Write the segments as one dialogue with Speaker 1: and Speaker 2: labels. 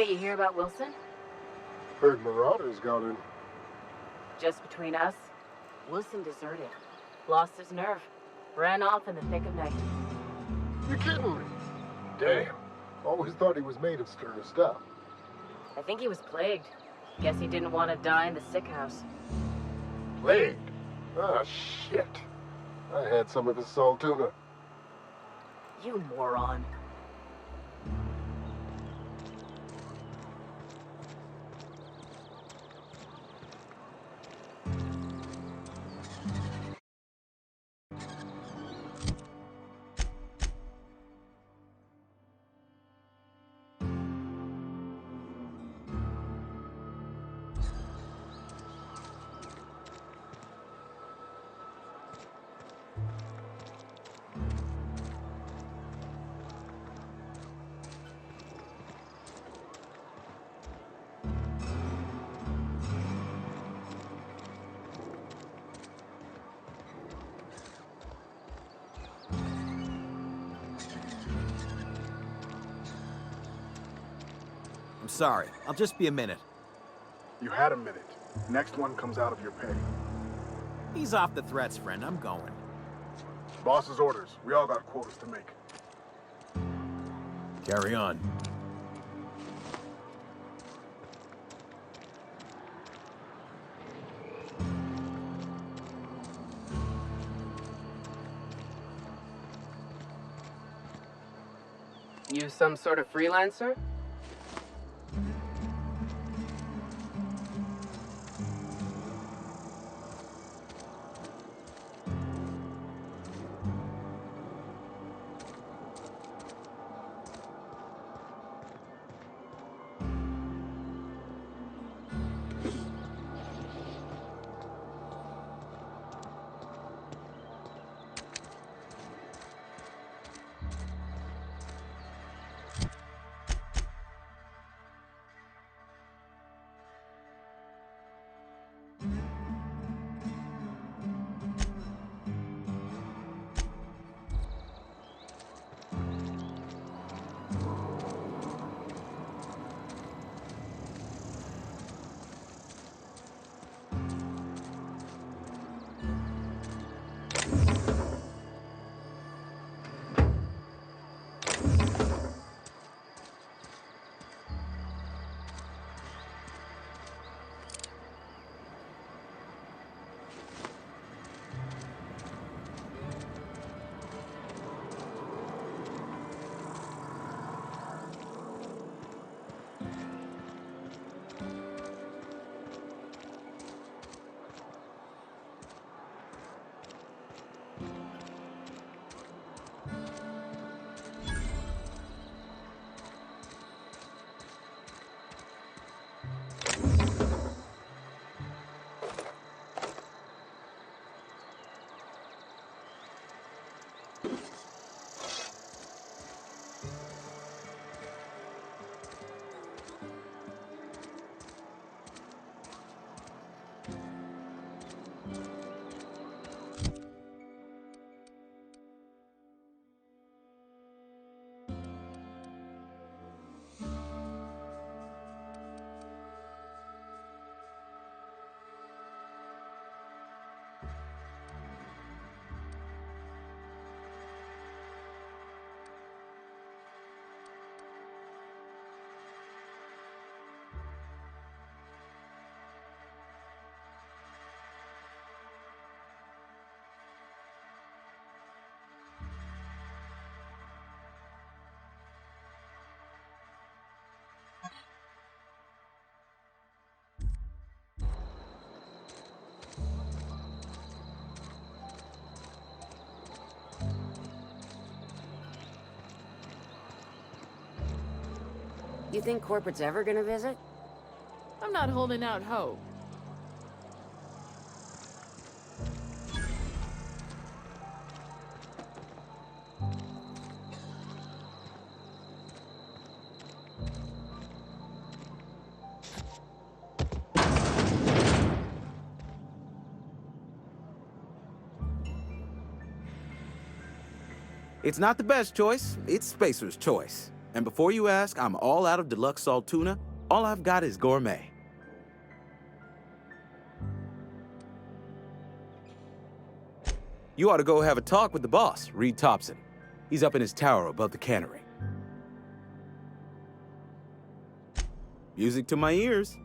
Speaker 1: Hey, you hear about Wilson?
Speaker 2: Heard Marauders got in.
Speaker 1: Just between us, Wilson deserted. Lost his nerve. Ran off in the thick of night.
Speaker 2: You kidding me? Damn. Always thought he was made of sterner stuff.
Speaker 1: I think he was plagued. Guess he didn't want to die in the sick house.
Speaker 2: Plagued? Ah, shit. I had some of his salt tuna.
Speaker 1: You moron.
Speaker 3: I'm sorry. I'll just be a minute.
Speaker 4: You had a minute. Next one comes out of your pay.
Speaker 3: Ease off the threats, friend. I'm going.
Speaker 4: Boss's orders. We all got quotas to make.
Speaker 3: Carry on.
Speaker 5: You some sort of freelancer?
Speaker 6: You think corporate's ever gonna visit?
Speaker 7: I'm not holding out hope.
Speaker 3: It's not the best choice. It's Spacer's choice. And before you ask, I'm all out of deluxe salt tuna. All I've got is gourmet. You ought to go have a talk with the boss, Reed Thompson. He's up in his tower above the cannery. Music to my ears.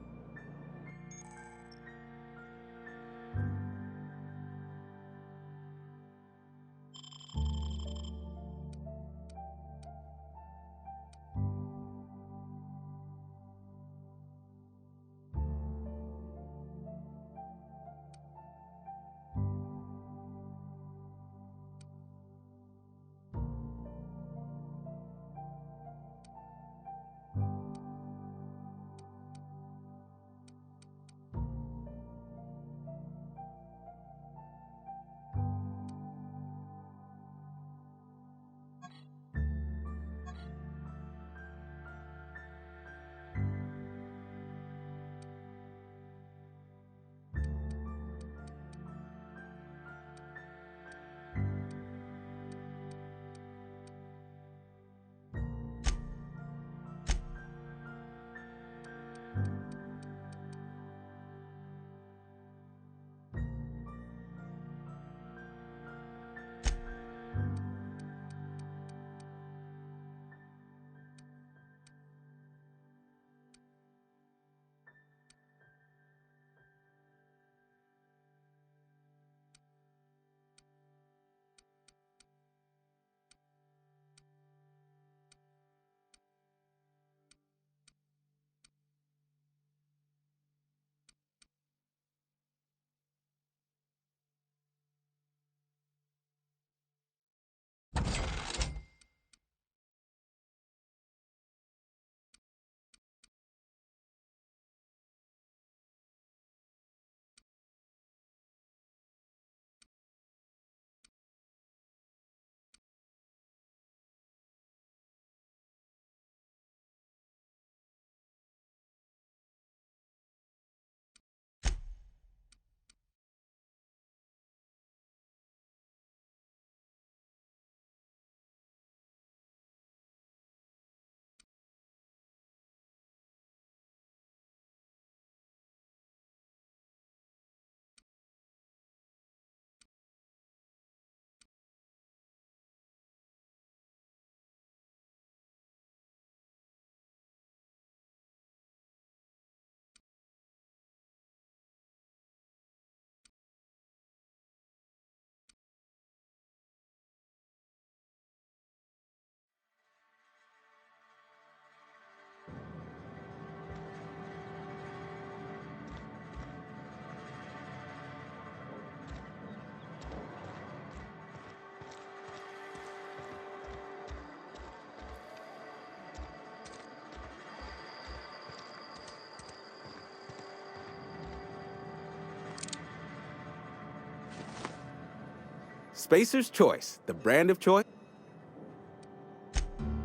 Speaker 3: Spacer's Choice, the brand of choice.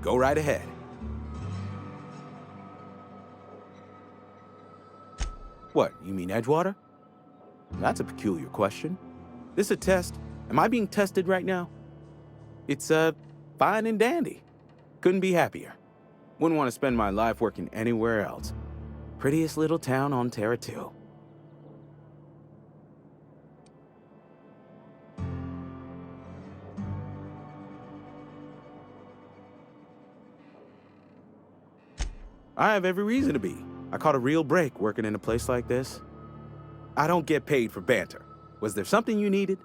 Speaker 3: Go right ahead. What, you mean Edgewater? That's a peculiar question. This a test? Am I being tested right now? It's, fine and dandy. Couldn't be happier. Wouldn't want to spend my life working anywhere else. Prettiest little town on Terra 2. I have every reason to be. I caught a real break working in a place like this. I don't get paid for banter. Was there something you needed?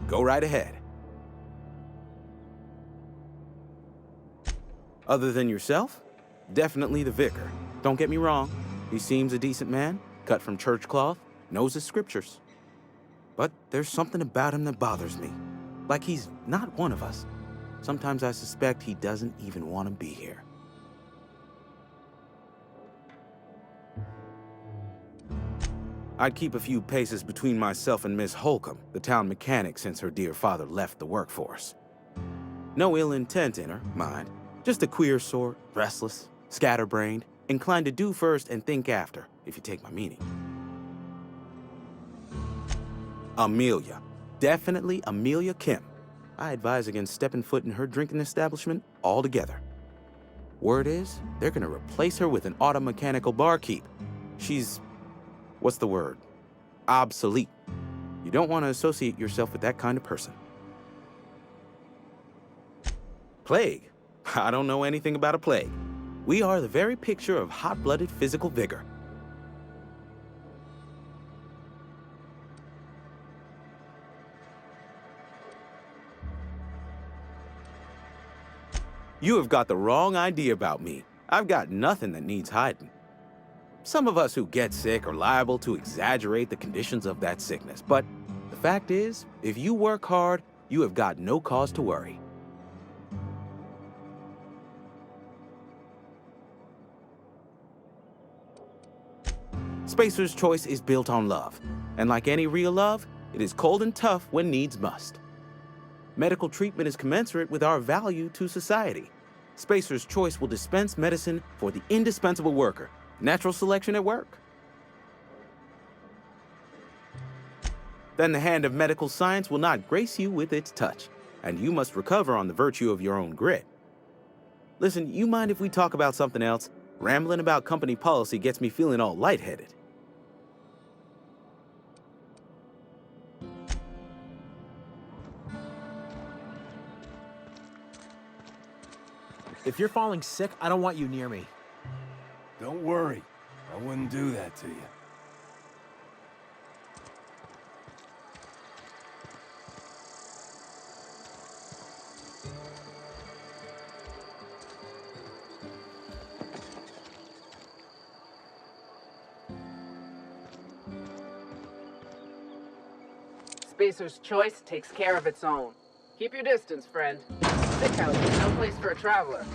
Speaker 3: Go right ahead. Other than yourself? Definitely the vicar. Don't get me wrong. He seems a decent man, cut from church cloth, knows his scriptures. But there's something about him that bothers me. Like he's not one of us. Sometimes I suspect he doesn't even want to be here. I'd keep a few paces between myself and Miss Holcomb, the town mechanic, since her dear father left the workforce. No ill intent in her, mind. Just a queer sort, restless, scatterbrained, inclined to do first and think after, if you take my meaning. Amelia. Definitely Amelia Kim. I advise against stepping foot in her drinking establishment altogether. Word is, they're gonna replace her with an auto-mechanical barkeep. She's, what's the word? Obsolete. You don't want to associate yourself with that kind of person. Plague? I don't know anything about a plague. We are the very picture of hot-blooded physical vigor. You have got the wrong idea about me. I've got nothing that needs hiding. Some of us who get sick are liable to exaggerate the conditions of that sickness, but the fact is, if you work hard, you have got no cause to worry. Spacer's Choice is built on love, and like any real love, it is cold and tough when needs must. Medical treatment is commensurate with our value to society. Spacer's Choice will dispense medicine for the indispensable worker. Natural selection at work. Then the hand of medical science will not grace you with its touch, and you must recover on the virtue of your own grit. Listen, you mind if we talk about something else? Rambling about company policy gets me feeling all lightheaded.
Speaker 8: If you're falling sick, I don't want you near me.
Speaker 9: Don't worry. I wouldn't do that to you.
Speaker 5: Spacer's Choice takes care of its own. Keep your distance, friend. Sick house is no place for a traveler.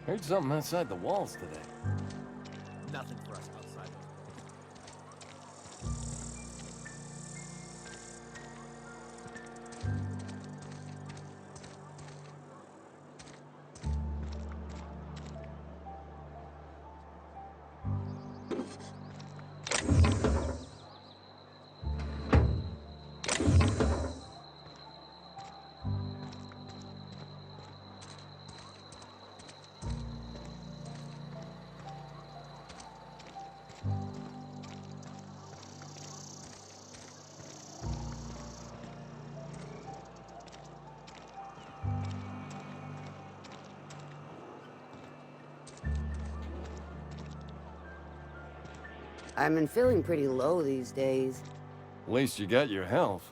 Speaker 9: Heard something outside the walls today.
Speaker 8: Nothing for us outside.
Speaker 6: I've been feeling pretty low these days.
Speaker 9: At least you got your health.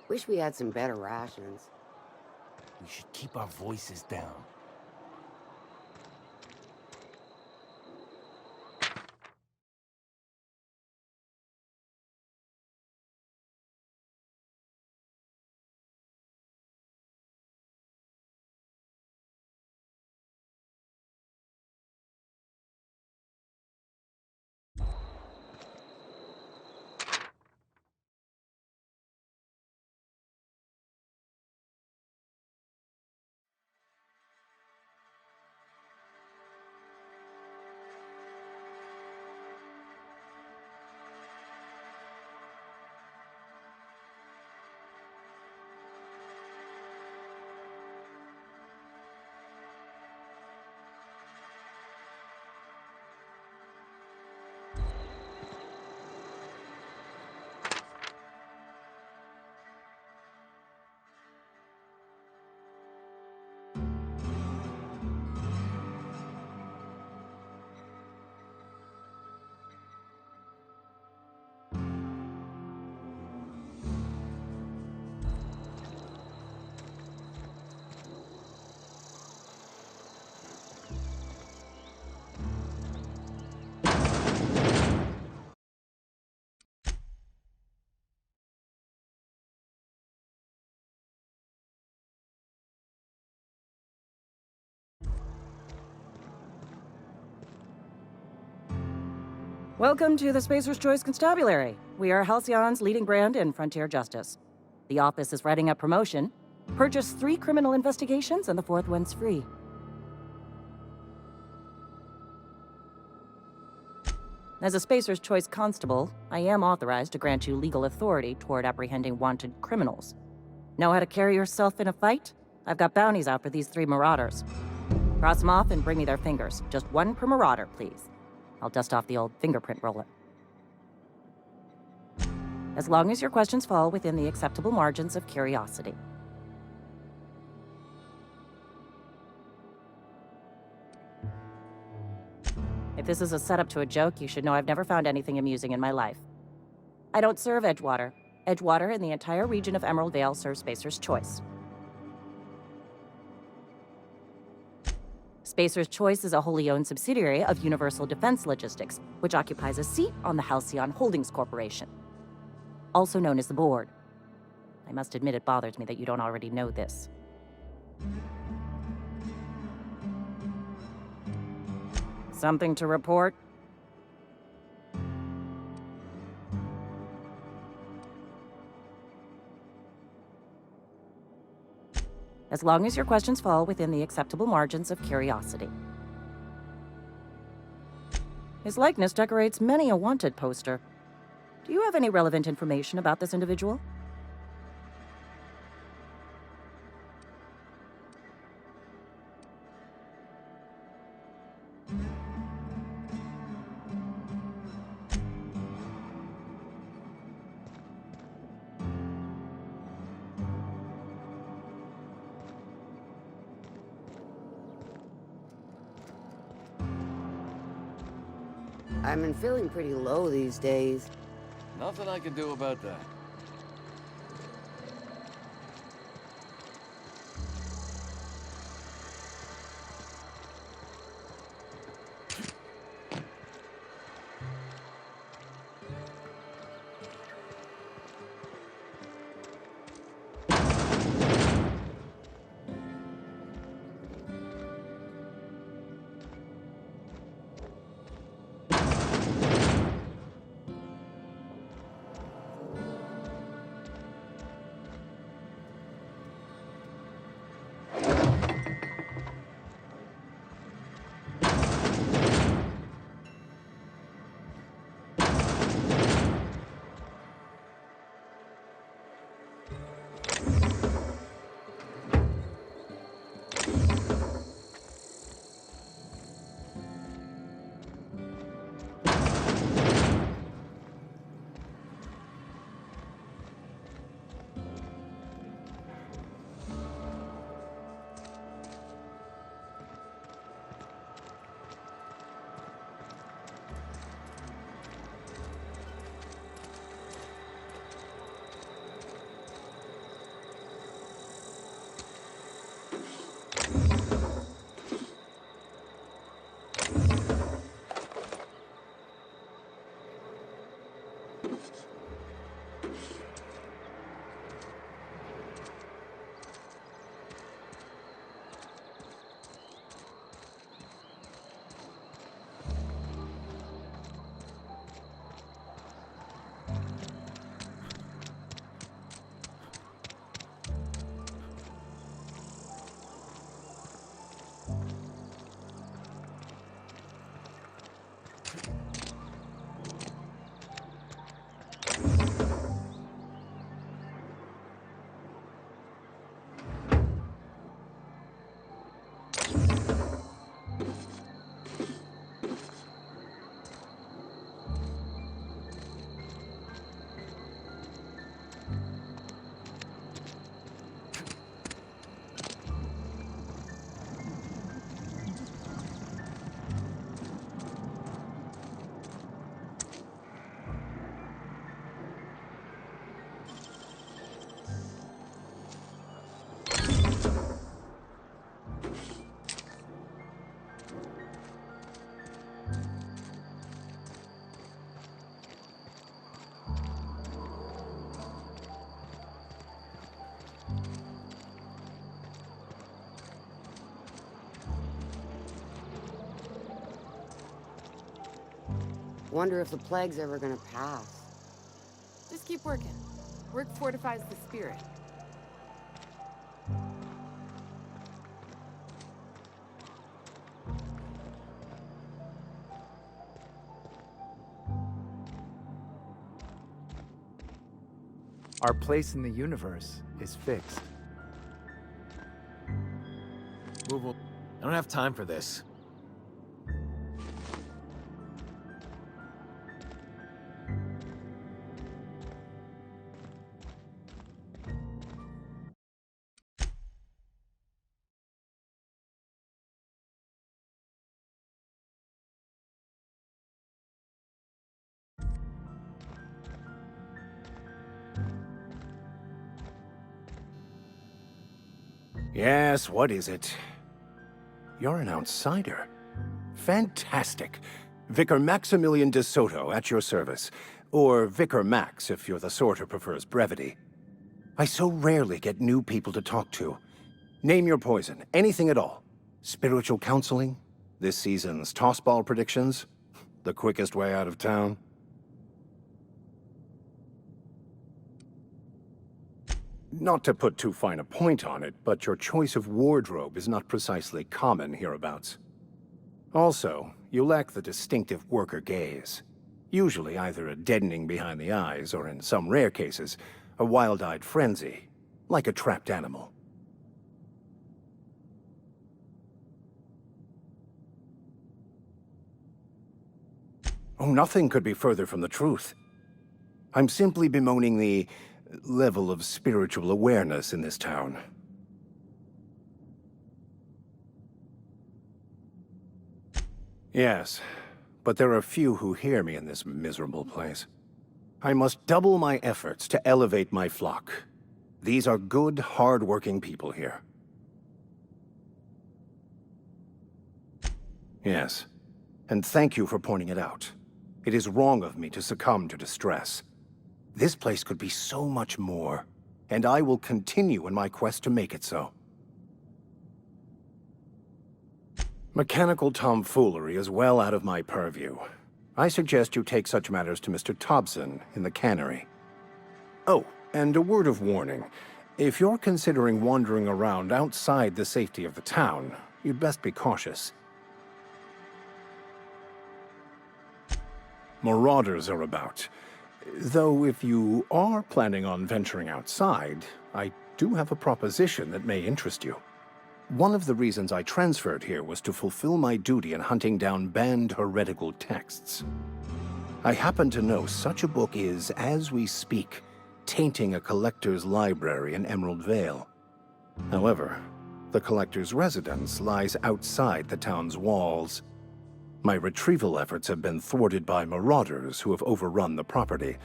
Speaker 6: Wish we had some better rations.
Speaker 9: We should keep our voices down.
Speaker 10: Welcome to the Spacer's Choice Constabulary. We are Halcyon's leading brand in frontier justice. The office is writing up promotion. Purchase 3 criminal investigations and the 4th one's free. As a Spacer's Choice constable, I am authorized to grant you legal authority toward apprehending wanted criminals. Know how to carry yourself in a fight? I've got bounties out for these 3 marauders. Cross them off and bring me their fingers. Just 1 per marauder, please. I'll dust off the old fingerprint roller. As long as your questions fall within the acceptable margins of curiosity. If this is a setup to a joke, you should know I've never found anything amusing in my life. I don't serve Edgewater. Edgewater and the entire region of Emerald Vale serve Spacer's Choice. Spacer's Choice is a wholly owned subsidiary of Universal Defense Logistics, which occupies a seat on the Halcyon Holdings Corporation, also known as the Board. I must admit it bothers me that you don't already know this. Something to report? As long as your questions fall within the acceptable margins of curiosity. His likeness decorates many a wanted poster. Do you have any relevant information about this individual?
Speaker 6: I've been feeling pretty low these days.
Speaker 9: Nothing I can do about that.
Speaker 6: Wonder if the plague's ever gonna pass.
Speaker 7: Just keep working. Work fortifies the spirit.
Speaker 11: Our place in the universe is fixed.
Speaker 8: Move on. I don't have time for this.
Speaker 9: Yes, what is it? You're an outsider. Fantastic. Vicar Maximilian de Soto, at your service. Or Vicar Max, if you're the sort who prefers brevity. I so rarely get new people to talk to. Name your poison, anything at all. Spiritual counseling? This season's tossball predictions? The quickest way out of town? Not to put too fine a point on it, but your choice of wardrobe is not precisely common hereabouts. Also, you lack the distinctive worker gaze. Usually either a deadening behind the eyes, or in some rare cases, a wild-eyed frenzy, like a trapped animal. Oh, nothing could be further from the truth. I'm simply bemoaning the level of spiritual awareness in this town. Yes, but there are few who hear me in this miserable place. I must double my efforts to elevate my flock. These are good, hard-working people here. Yes, and thank you for pointing it out. It is wrong of me to succumb to distress. This place could be so much more, and I will continue in my quest to make it so. Mechanical tomfoolery is well out of my purview. I suggest you take such matters to Mr. Thompson in the cannery. Oh, and a word of warning. If you're considering wandering around outside the safety of the town, you'd best be cautious. Marauders are about. Though if you are planning on venturing outside, I do have a proposition that may interest you. One of the reasons I transferred here was to fulfill my duty in hunting down banned heretical texts. I happen to know such a book is, as we speak, tainting a collector's library in Emerald Vale. However, the collector's residence lies outside the town's walls. My retrieval efforts have been thwarted by marauders who have overrun the property.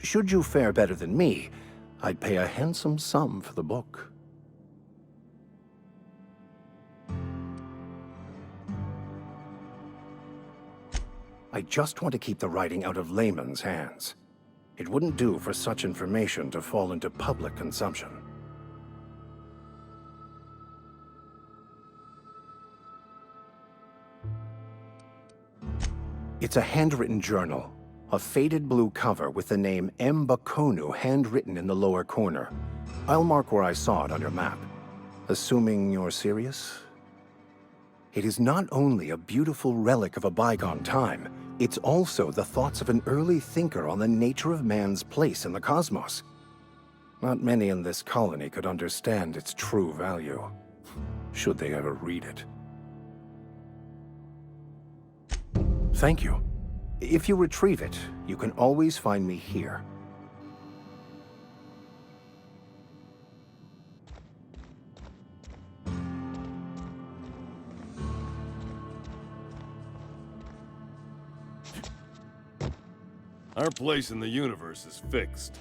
Speaker 9: Should you fare better than me, I'd pay a handsome sum for the book. I just want to keep the writing out of layman's hands. It wouldn't do for such information to fall into public consumption. It's a handwritten journal, a faded blue cover with the name M. Bakonu handwritten in the lower corner. I'll mark where I saw it on your map. Assuming you're serious? It is not only a beautiful relic of a bygone time, it's also the thoughts of an early thinker on the nature of man's place in the cosmos. Not many in this colony could understand its true value, should they ever read it. Thank you. If you retrieve it, you can always find me here.
Speaker 12: Our place in the universe is fixed.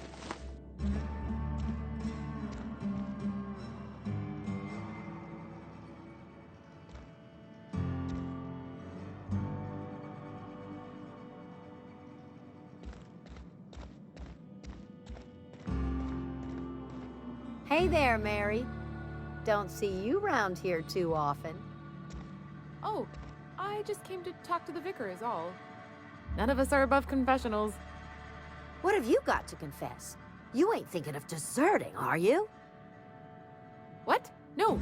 Speaker 13: Hey there, Mary. Don't see you round here too often.
Speaker 7: Oh, I just came to talk to the vicar is all. None of us are above confessionals.
Speaker 13: What have you got to confess? You ain't thinking of deserting, are you?
Speaker 7: What? No.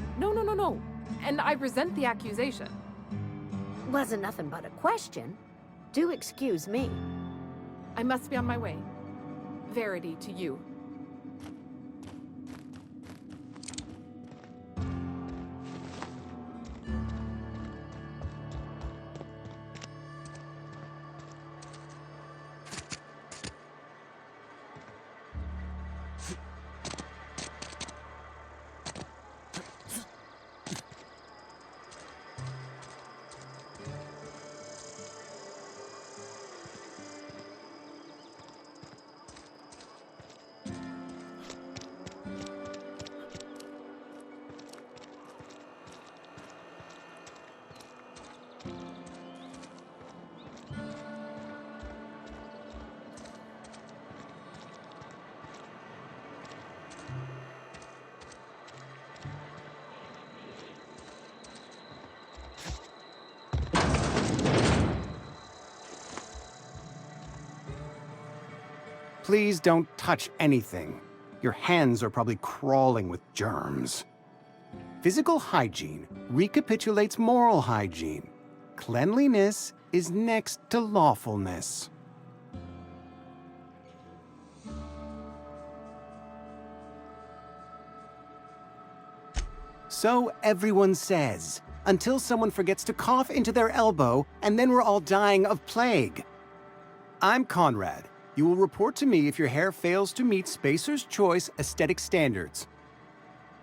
Speaker 7: And I resent the accusation.
Speaker 13: Wasn't nothing but a question. Do excuse me.
Speaker 7: I must be on my way. Verity to you.
Speaker 9: Please don't touch anything. Your hands are probably crawling with germs. Physical hygiene recapitulates moral hygiene. Cleanliness is next to lawfulness. So everyone says, until someone forgets to cough into their elbow, and then we're all dying of plague. I'm Conrad. You will report to me if your hair fails to meet Spacer's Choice aesthetic standards.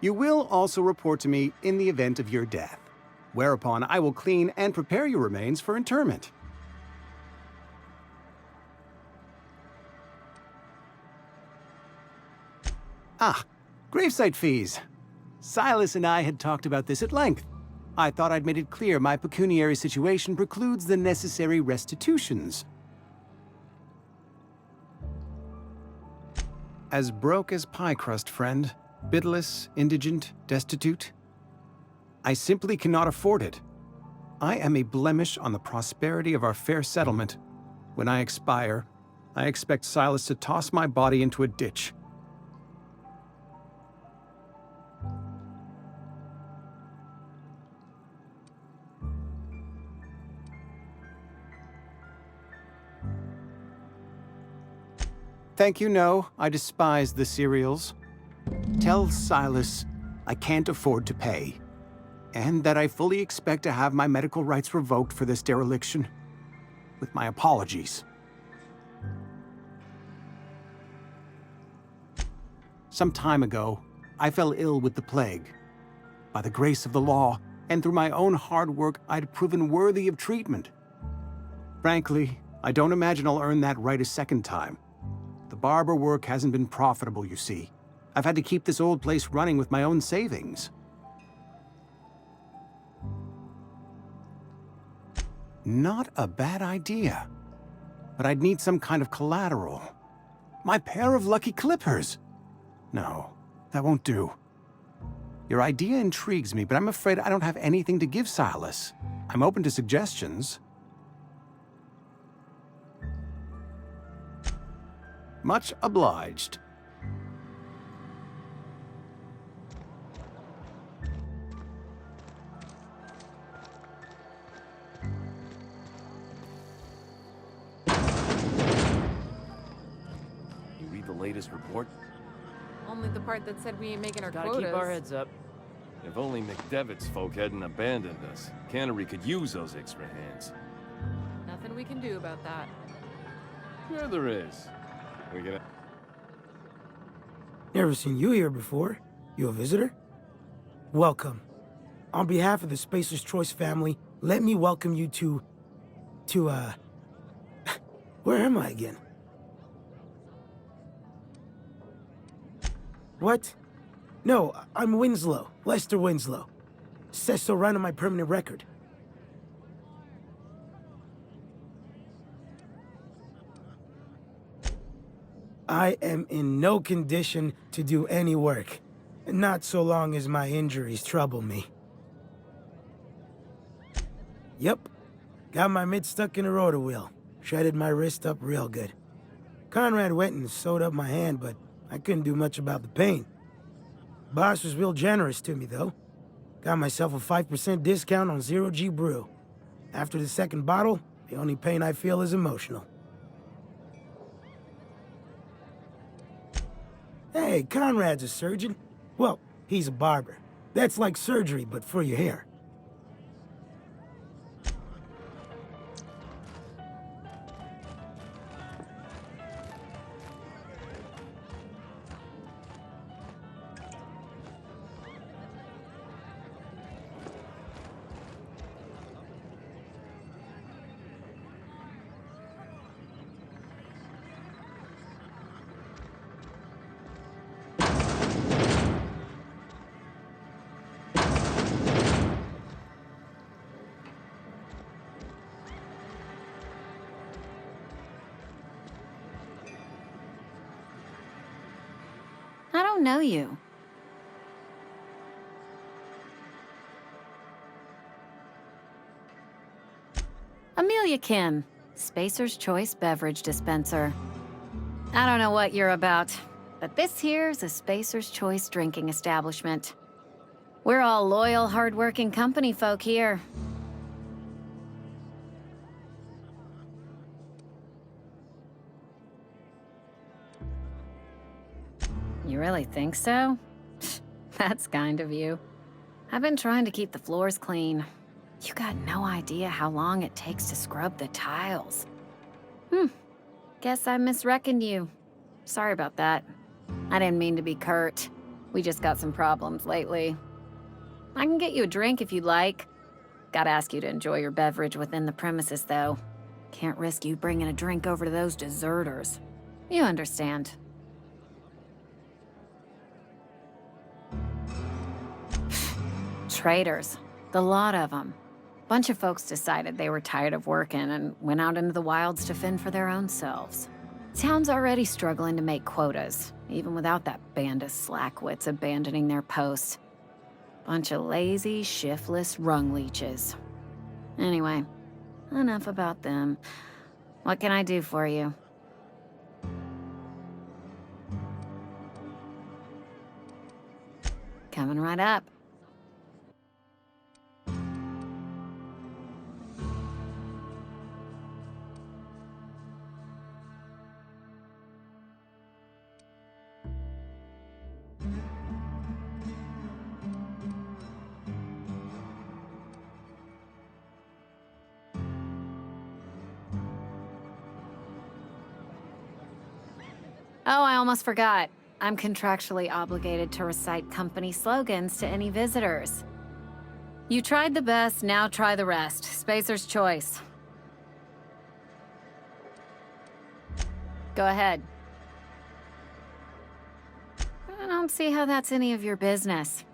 Speaker 9: You will also report to me in the event of your death, whereupon I will clean and prepare your remains for interment. Gravesite fees. Silas and I had talked about this at length. I thought I'd made it clear my pecuniary situation precludes the necessary restitutions. As broke as pie crust, friend. Bidless, indigent, destitute. I simply cannot afford it. I am a blemish on the prosperity of our fair settlement. When I expire, I expect Silas to toss my body into a ditch. Thank you, no. I despise the cereals. Tell Silas I can't afford to pay, and that I fully expect to have my medical rights revoked for this dereliction. With my apologies. Some time ago, I fell ill with the plague. By the grace of the law, and through my own hard work, I'd proven worthy of treatment. Frankly, I don't imagine I'll earn that right a second time. The barber work hasn't been profitable, you see. I've had to keep this old place running with my own savings. Not a bad idea. But I'd need some kind of collateral. My pair of lucky clippers! No, that won't do. Your idea intrigues me, but I'm afraid I don't have anything to give Silas. I'm open to suggestions. Much obliged.
Speaker 12: You read the latest report?
Speaker 7: Only the part that said we ain't making our
Speaker 14: Gotta
Speaker 7: quotas.
Speaker 14: keep our heads up.
Speaker 12: If only McDevitt's folk hadn't abandoned us. Cannery could use those extra hands.
Speaker 7: Nothing we can do about that.
Speaker 12: Sure there is. We gonna...
Speaker 15: Never seen you here before. You a visitor? Welcome. On behalf of the Spacer's Choice family, let me welcome you to, where am I again? What? No, I'm Winslow, Lester Winslow. Says so right on my permanent record. I am in no condition to do any work. Not so long as my injuries trouble me. Yep. Got my mid stuck in a rotor wheel. Shredded my wrist up real good. Conrad went and sewed up my hand, but I couldn't do much about the pain. Boss was real generous to me, though. Got myself a 5% discount on Zero G Brew. After the second bottle, the only pain I feel is emotional. Hey, Conrad's a surgeon. Well, he's a barber. That's like surgery, but for your hair.
Speaker 13: I don't know you. Amelia Kim, Spacer's Choice Beverage Dispenser. I don't know what you're about, but this here's a Spacer's Choice drinking establishment. We're all loyal, hard-working company folk here. You really think so? That's kind of you. I've been trying to keep the floors clean. You got no idea how long it takes to scrub the tiles. Guess I misreckoned you. Sorry about that. I didn't mean to be curt. We just got some problems lately. I can get you a drink if you'd like. Gotta ask you to enjoy your beverage within the premises, though. Can't risk you bringing a drink over to those deserters. You understand. Traitors. The lot of them. Bunch of folks decided they were tired of working and went out into the wilds to fend for their own selves. Town's already struggling to make quotas, even without that band of slackwits abandoning their posts. Bunch of lazy, shiftless rung leeches. Anyway, enough about them. What can I do for you? Coming right up. Oh, I almost forgot. I'm contractually obligated to recite company slogans to any visitors. You tried the best, now try the rest. Spacer's Choice. Go ahead. I don't see how that's any of your business.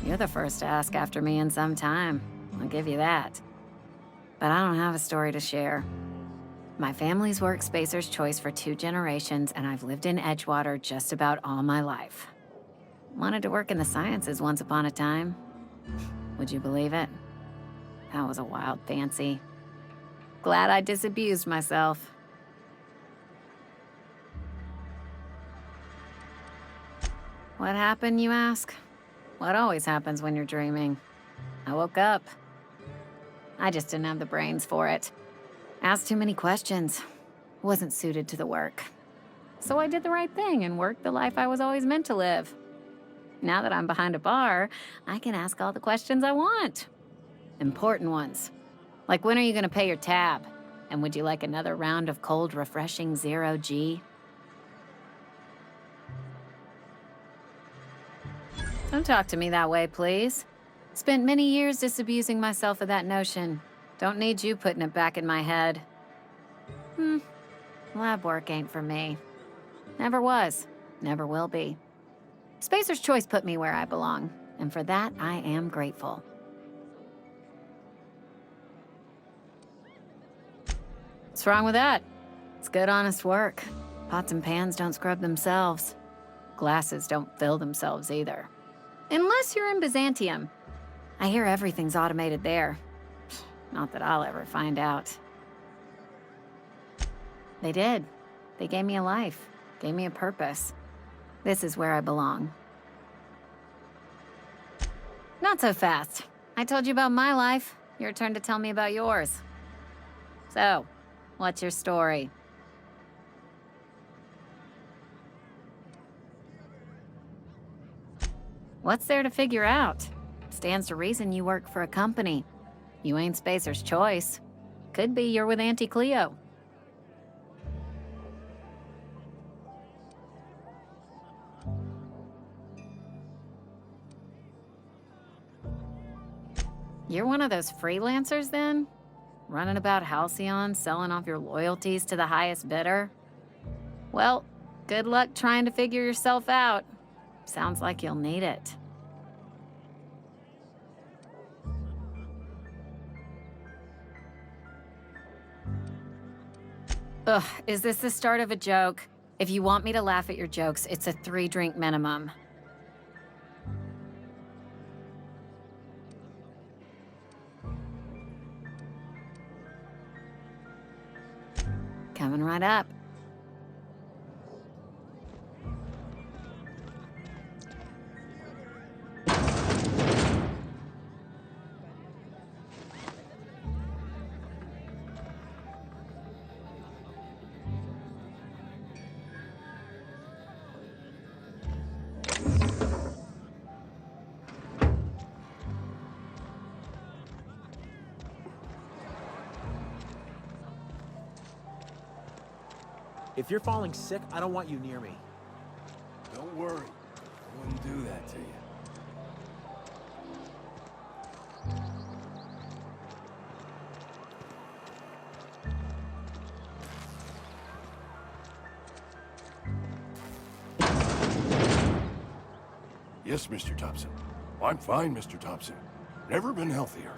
Speaker 13: You're the first to ask after me in some time. I'll give you that. But I don't have a story to share. My family's worked Spacer's Choice for 2 generations, and I've lived in Edgewater just about all my life. Wanted to work in the sciences once upon a time. Would you believe it? That was a wild fancy. Glad I disabused myself. What happened, you ask? What always happens when you're dreaming? I woke up. I just didn't have the brains for it. Asked too many questions. Wasn't suited to the work. So I did the right thing and worked the life I was always meant to live. Now that I'm behind a bar, I can ask all the questions I want. Important ones. Like, when are you gonna pay your tab? And would you like another round of cold, refreshing Zero G? Don't talk to me that way, please. Spent many years disabusing myself of that notion. Don't need you putting it back in my head. Lab work ain't for me. Never was. Never will be. Spacer's Choice put me where I belong, and for that, I am grateful. What's wrong with that? It's good, honest work. Pots and pans don't scrub themselves. Glasses don't fill themselves either. Unless you're in Byzantium. I hear everything's automated there. Not that I'll ever find out. They did. They gave me a life, gave me a purpose. This is where I belong. Not so fast. I told you about my life. Your turn to tell me about yours. So, what's your story? What's there to figure out? Stands to reason you work for a company. You ain't Spacer's Choice. Could be you're with Auntie Cleo. You're one of those freelancers, then? Running about Halcyon, selling off your loyalties to the highest bidder? Well, good luck trying to figure yourself out. Sounds like you'll need it. Ugh, is this the start of a joke? If you want me to laugh at your jokes, it's a 3-drink minimum. Coming right up.
Speaker 8: If you're falling sick, I don't want you near me.
Speaker 12: Don't worry. I wouldn't do that to you.
Speaker 2: Yes, Mr. Thompson. I'm fine, Mr. Thompson. Never been healthier.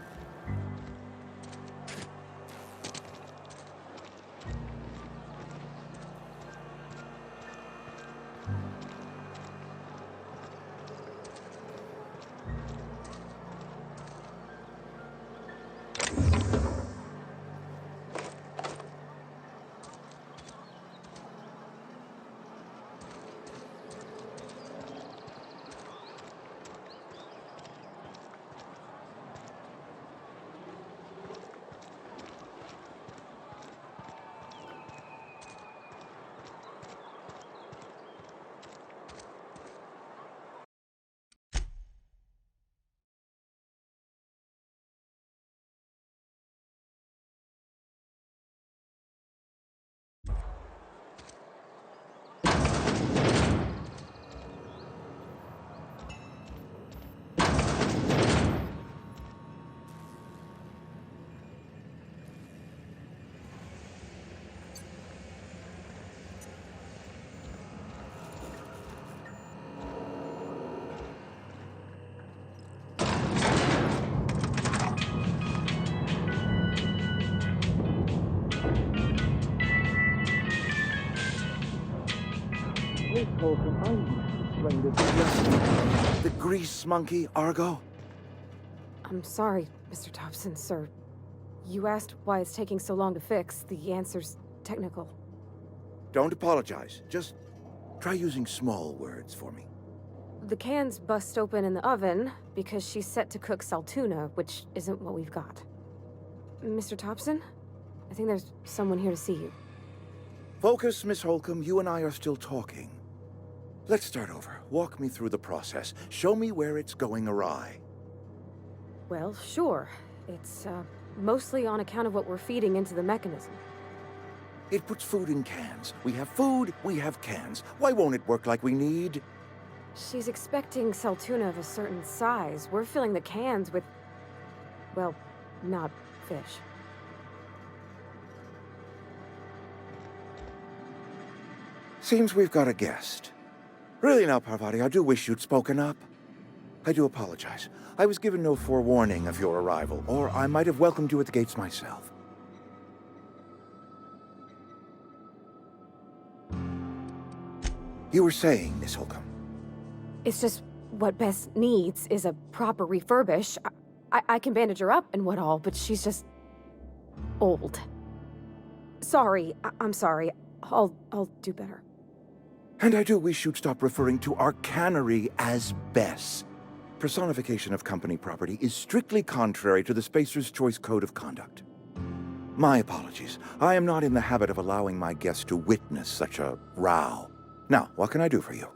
Speaker 14: The grease monkey, Argo?
Speaker 7: I'm sorry, Mr. Thompson, sir. You asked why it's taking so long to fix. The answer's technical.
Speaker 14: Don't apologize. Just try using small words for me.
Speaker 7: The cans bust open in the oven because she's set to cook saltuna, which isn't what we've got. Mr. Thompson? I think there's someone here to see you.
Speaker 14: Focus, Miss Holcomb. You and I are still talking. Let's start over. Walk me through the process. Show me where it's going awry.
Speaker 7: Well, sure. It's, mostly on account of what we're feeding into the mechanism.
Speaker 14: It puts food in cans. We have food, we have cans. Why won't it work like we need?
Speaker 7: She's expecting saltuna of a certain size. We're filling the cans with, well, not fish.
Speaker 14: Seems we've got a guest. Really now, Parvati, I do wish you'd spoken up. I do apologize. I was given no forewarning of your arrival, or I might have welcomed you at the gates myself. You were saying, Miss Holcomb.
Speaker 7: It's just what Bess needs is a proper refurbish. I can bandage her up and what all, but she's just old. Sorry, I'm sorry. I'll do better.
Speaker 14: And I do wish you'd stop referring to our cannery as Bess. Personification of company property is strictly contrary to the Spacer's Choice Code of Conduct. My apologies. I am not in the habit of allowing my guests to witness such a row. Now, what can I do for you?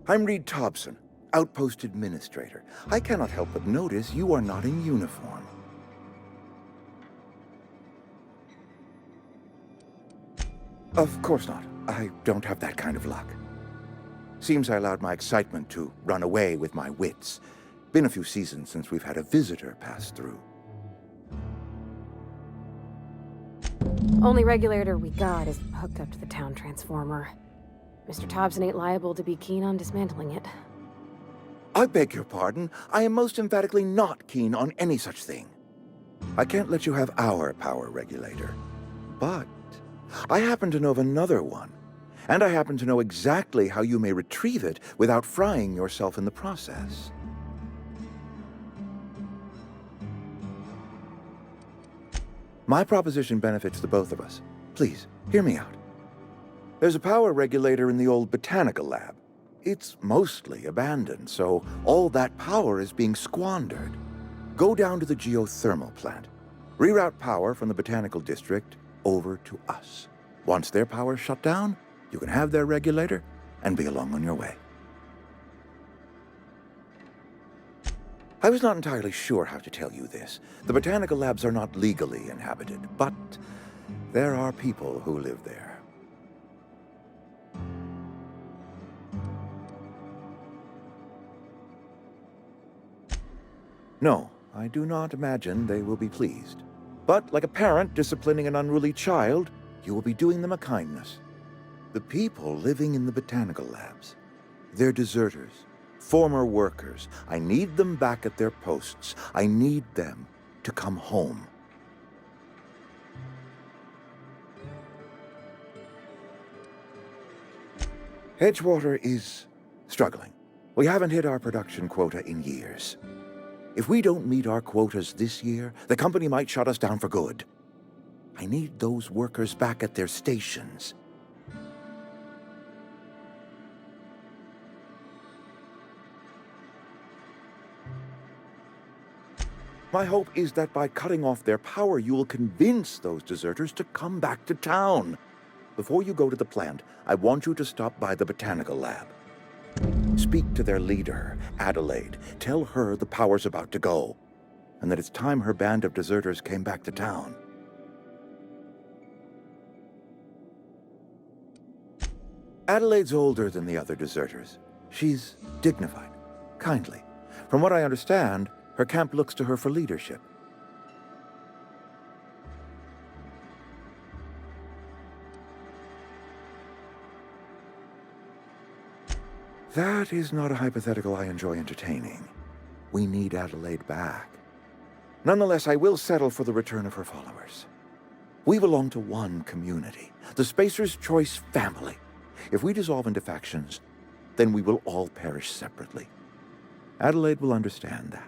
Speaker 14: I'm Reed Thompson, Outpost Administrator. I cannot help but notice you are not in uniform. Of course not. I don't have that kind of luck. Seems I allowed my excitement to run away with my wits. Been a few seasons since we've had a visitor pass through.
Speaker 7: Only regulator we got is hooked up to the town transformer. Mr. Thompson ain't liable to be keen on dismantling it.
Speaker 14: I beg your pardon. I am most emphatically not keen on any such thing. I can't let you have our power regulator. But I happen to know of another one. And I happen to know exactly how you may retrieve it without frying yourself in the process. My proposition benefits the both of us. Please, hear me out. There's a power regulator in the old botanical lab. It's mostly abandoned, so all that power is being squandered. Go down to the geothermal plant. Reroute power from the botanical district over to us. Once their power's shut down, you can have their regulator and be along on your way. I was not entirely sure how to tell you this. The botanical labs are not legally inhabited, but there are people who live there. No, I do not imagine they will be pleased. But like a parent disciplining an unruly child, you will be doing them a kindness. The people living in the botanical labs, they're deserters, former workers. I need them back at their posts. I need them to come home. Edgewater is struggling. We haven't hit our production quota in years. If we don't meet our quotas this year, the company might shut us down for good. I need those workers back at their stations. My hope is that by cutting off their power, you will convince those deserters to come back to town. Before you go to the plant, I want you to stop by the botanical lab. Speak to their leader, Adelaide. Tell her the power's about to go, and that it's time her band of deserters came back to town. Adelaide's older than the other deserters. She's dignified, kindly. From what I understand, her camp looks to her for leadership. That is not a hypothetical I enjoy entertaining. We need Adelaide back. Nonetheless, I will settle for the return of her followers. We belong to one community, the Spacer's Choice family. If we dissolve into factions, then we will all perish separately. Adelaide will understand that.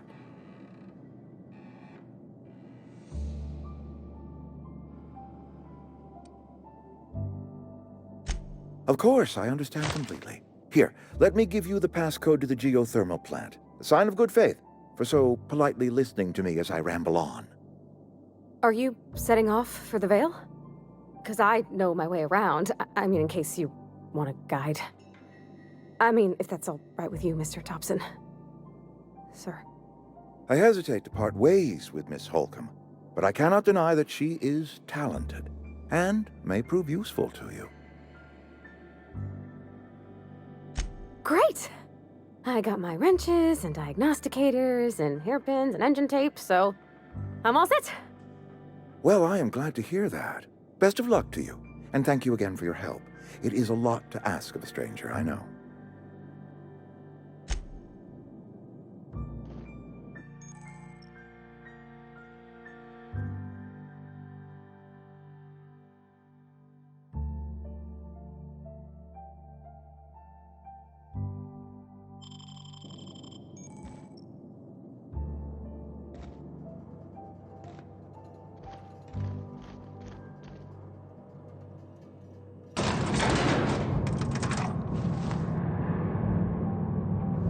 Speaker 14: Of course, I understand completely. Here, let me give you the passcode to the geothermal plant. A sign of good faith, for so politely listening to me as I ramble on.
Speaker 7: Are you setting off for the Vale? Because I know my way around. I mean, in case you want a guide. I mean, if that's all right with you, Mr. Thompson. Sir.
Speaker 14: I hesitate to part ways with Miss Holcomb, but I cannot deny that she is talented, and may prove useful to you.
Speaker 7: Great! I got my wrenches and diagnosticators and hairpins and engine tape, so I'm all set.
Speaker 14: Well, I am glad to hear that. Best of luck to you, and thank you again for your help. It is a lot to ask of a stranger, I know.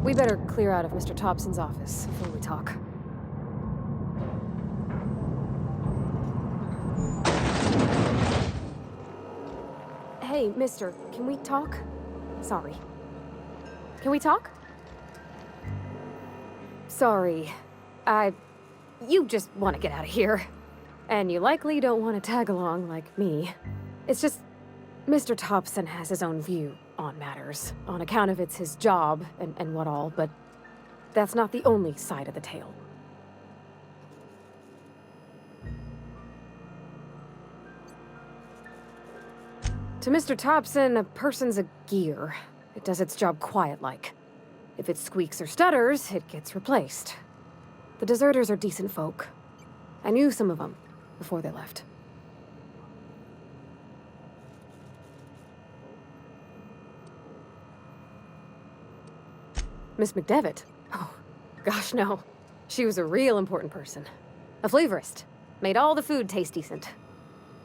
Speaker 7: We better clear out of Mr. Thompson's office before we talk. Hey, mister, can we talk? Sorry. Can we talk? Sorry. You just want to get out of here. And you likely don't want to tag along like me. It's just, Mr. Thompson has his own view on matters, on account of it's his job and what all, but that's not the only side of the tale. To Mr. Thompson, a person's a gear. It does its job quiet-like. If it squeaks or stutters, it gets replaced. The deserters are decent folk. I knew some of them before they left. Miss McDevitt? Oh, gosh, no. She was a real important person. A flavorist. Made all the food taste decent.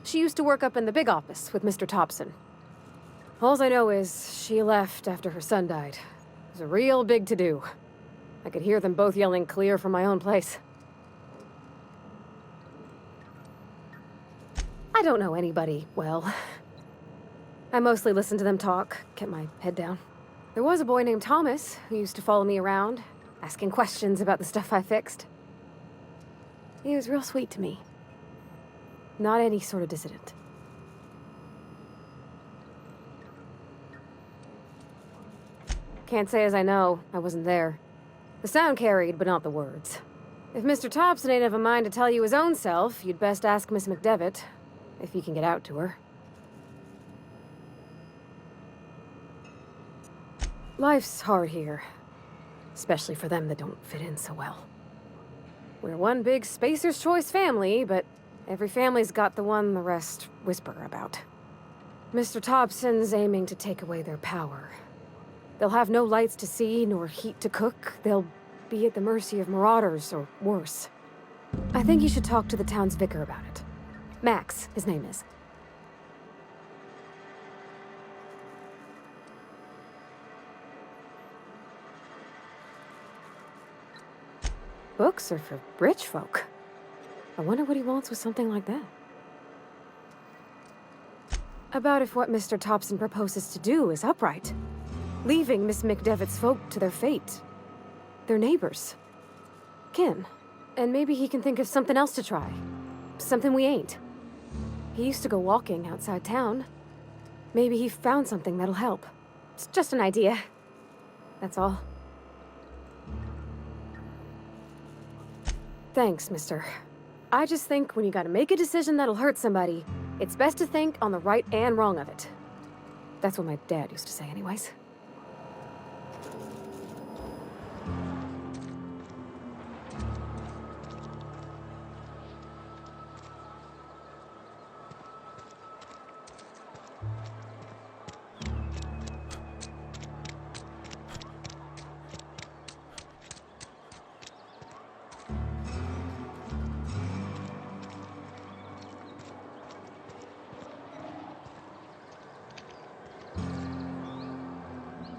Speaker 7: She used to work up in the big office with Mr. Thompson. All I know is she left after her son died. It was a real big to-do. I could hear them both yelling clear from my own place. I don't know anybody well. I mostly listened to them talk, kept my head down. There was a boy named Thomas who used to follow me around, asking questions about the stuff I fixed. He was real sweet to me. Not any sort of dissident. Can't say as I know. I wasn't there. The sound carried, but not the words. If Mr. Thompson ain't of a mind to tell you his own self, you'd best ask Miss McDevitt, if you can get out to her. Life's hard here, especially for them that don't fit in so well. We're one big Spacer's Choice family, but every family's got the one the rest whisper about. Mr. Thompson's aiming to take away their power. They'll have no lights to see, nor heat to cook. They'll be at the mercy of marauders, or worse. I think you should talk to the town's vicar about it. Max, his name is. Books are for rich folk. I wonder what he wants with something like that. About if what Mr. Thompson proposes to do is upright. Leaving Miss McDevitt's folk to their fate. Their neighbors. Kin. And maybe he can think of something else to try. Something we ain't. He used to go walking outside town. Maybe he found something that'll help. It's just an idea. That's all. Thanks, mister. I just think when you gotta make a decision that'll hurt somebody, it's best to think on the right and wrong of it. That's what my dad used to say anyways.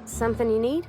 Speaker 7: Something you need?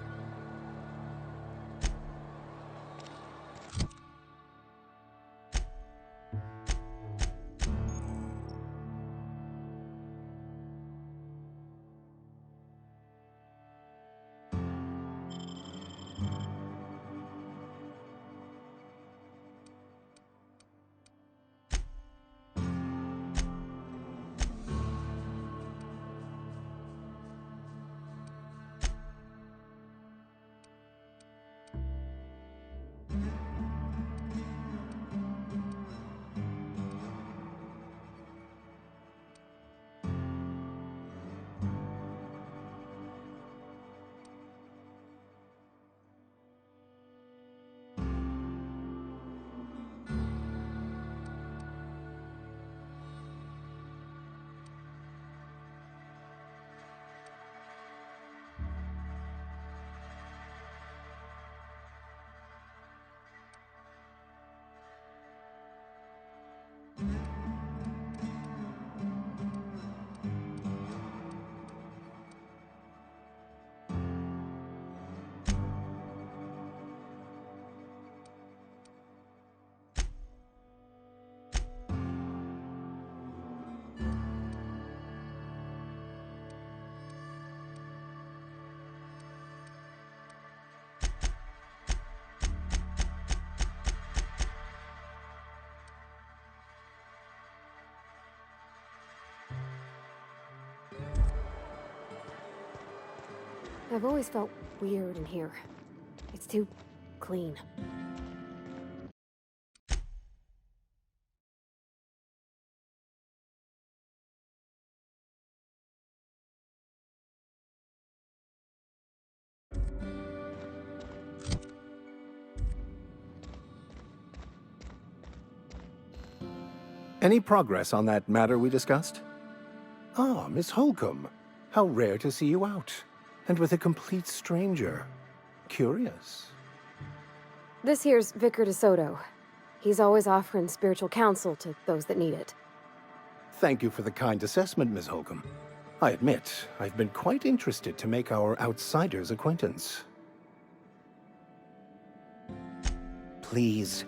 Speaker 7: I've always felt weird in here. It's too clean.
Speaker 9: Any progress on that matter we discussed? Ah, Miss Holcomb. How rare to see you out. And with a complete stranger. Curious.
Speaker 7: This here's Vicar DeSoto. He's always offering spiritual counsel to those that need it.
Speaker 9: Thank you for the kind assessment, Miss Holcomb. I admit, I've been quite interested to make our outsider's acquaintance. Please.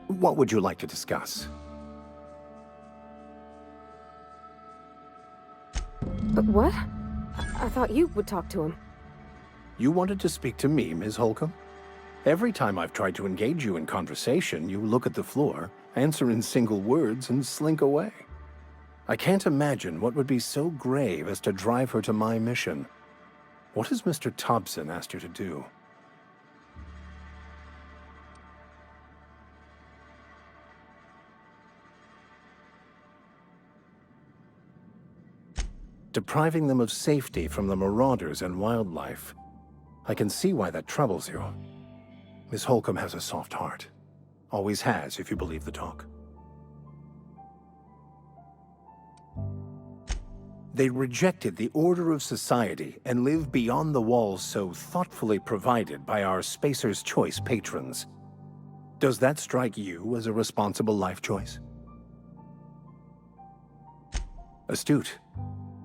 Speaker 9: What would you like to discuss?
Speaker 7: What? I thought you would talk to him.
Speaker 9: You wanted to speak to me, Ms. Holcomb? Every time I've tried to engage you in conversation, you look at the floor, answer in single words, and slink away. I can't imagine what would be so grave as to drive her to my mission. What has Mr. Thompson asked you to do? Depriving them of safety from the marauders and wildlife. I can see why that troubles you. Miss Holcomb has a soft heart. Always has, if you believe the talk. They rejected the order of society and live beyond the walls so thoughtfully provided by our Spacer's Choice patrons. Does that strike you as a responsible life choice? Astute.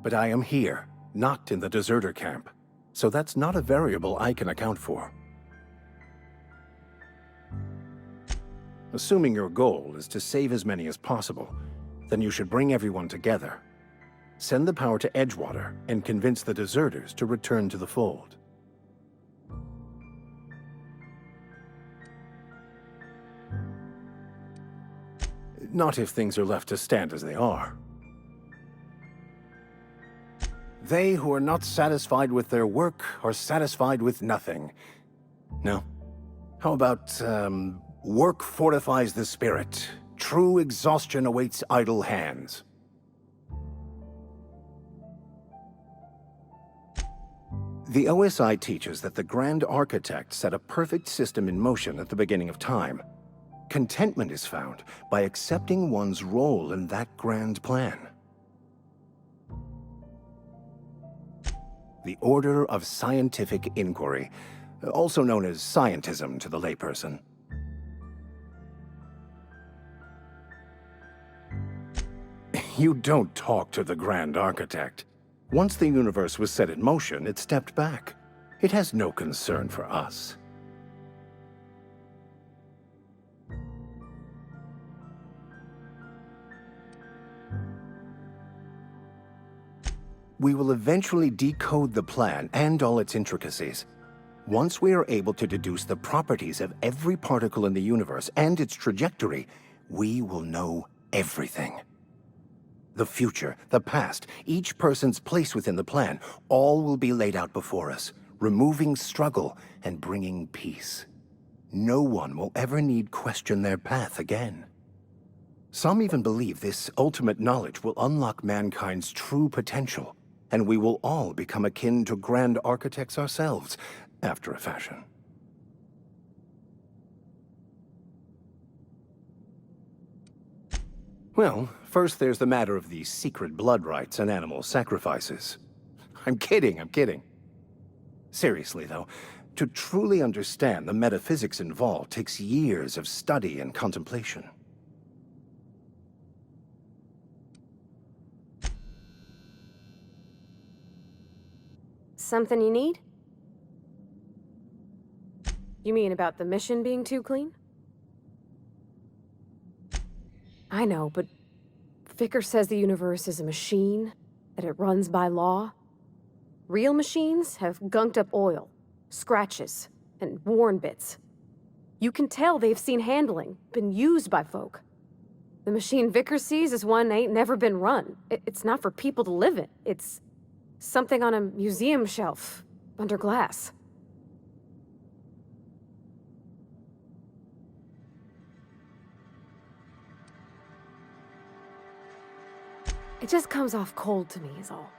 Speaker 9: But I am here, not in the deserter camp, so that's not a variable I can account for. Assuming your goal is to save as many as possible, then you should bring everyone together. Send the power to Edgewater and convince the deserters to return to the fold. Not if things are left to stand as they are. They who are not satisfied with their work are satisfied with nothing. No? How about, work fortifies the spirit. True exhaustion awaits idle hands. The OSI teaches that the Grand Architect set a perfect system in motion at the beginning of time. Contentment is found by accepting one's role in that grand plan. The Order of Scientific Inquiry, also known as scientism to the layperson. You don't talk to the Grand Architect. Once the universe was set in motion, it stepped back. It has no concern for us. We will eventually decode the plan and all its intricacies. Once we are able to deduce the properties of every particle in the universe and its trajectory, we will know everything. The future, the past, each person's place within the plan, all will be laid out before us, removing struggle and bringing peace. No one will ever need question their path again. Some even believe this ultimate knowledge will unlock mankind's true potential, and we will all become akin to Grand Architects ourselves, after a fashion. Well, first there's the matter of the secret blood rites and animal sacrifices. I'm kidding. Seriously, though, to truly understand the metaphysics involved takes years of study and contemplation.
Speaker 7: Something you need? You mean about the mission being too clean? I know, but Vicker says the universe is a machine, that it runs by law. Real machines have gunked up oil, scratches, and worn bits. You can tell they've seen handling, been used by folk. The machine Vickers sees is one ain't never been run. It's not for people to live in. It's something on a museum shelf, under glass. It just comes off cold to me, is all.